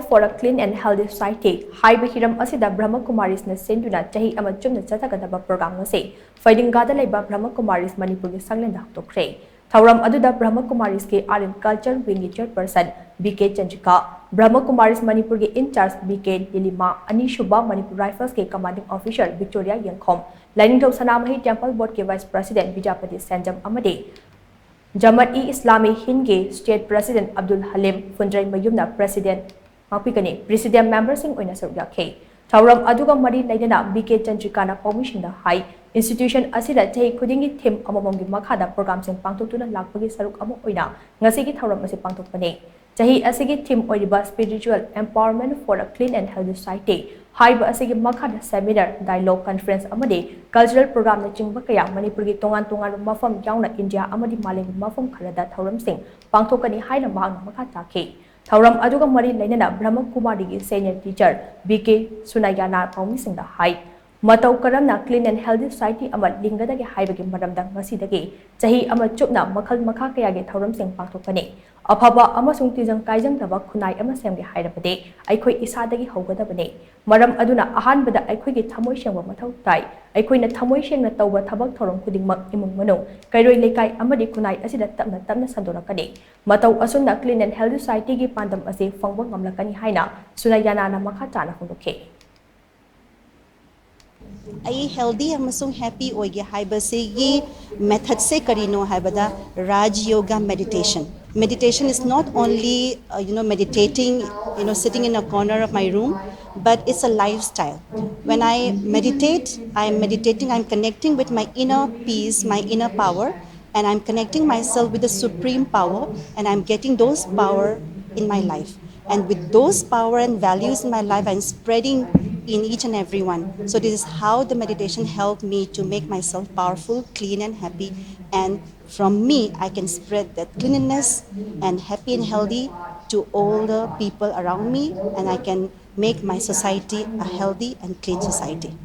for a clean and healthy society. Haiba hiram asida Brahma Kumaris na shinduna chahi ama chupna chathagadaba program ngasi Pheidinga da leiba Brahma Kumaris Manipur ki shanglen da Houdokkhre. Thauram aduda Brahma Kumaris ke Art and Culture Wing chairperson BK Chanjika, Brahma Kumaris Manipur ke in charge BK Lilima, Ani Shuba Manipur Rifles ke commanding official Victoria Yangkhom, Lainingthau Sanamahi Temple Board ke vice president Bijapati Sanjam Amade, Jamaat-e-Islami Hinge State President Abdul Halim Fundrai Mayumna President Mapikani President members sing oina saruk yakhe. Thauram aduga mari lainana BK Chanjikana permission da high institution asida chahi khudingi theme amamomgi makhada program sing pangtokuna lakpagi saruk amo oina ngasi gi thauram ase pangtokpane. Chahi asigi theme oiriba spiritual empowerment for a clean and healthy society. Haiba asigi makhada seminar, dialogue conference amadi cultural program na chingba kaya Manipur gi tongan mafam yauna India amadi Malay mafam kharada thauram sing pangthokani haina mahang makha takhe. Thauram aduga mari lainana Brahma Kumari gi senior teacher BK Sunayana paumi sing da hai matau karamna clean and healthy society ama lingada gi haiba gi maramda ngasi dagi chahi ama chupna makhal makha kaya gi thauram sing pangthokani. Afaba amasung tijang kaijang taba khunai ama semgi hairabade aikhoi isadagi haugadabane maram aduna ahanbada aikhoi gi thamoi sengba mathau tai aikoina thamoi sengna tawba thabak thorom khudingmak imung manung kairoi lekai amadi khunai asida tapna sandorakani matau asumna clean and healthy society gi pandam ase fangba ngamlakani haina Sunayana na makha chana Houdokkhre. I healthy amasung happy oige haiba segi method se karino haibada Raj Yoga meditation. Meditation is not only meditating, sitting in a corner of my room, but it's a lifestyle. When I meditate, I'm meditating, I'm connecting with my inner peace, my inner power, and I'm connecting myself with the supreme power, and I'm getting those power in my life. And with those power and values in my life, I'm spreading in each and every one. So this is how the meditation helped me to make myself powerful, clean and happy. And from me, I can spread that cleanliness and happy and healthy to all the people around me. And I can make my society a healthy and clean society.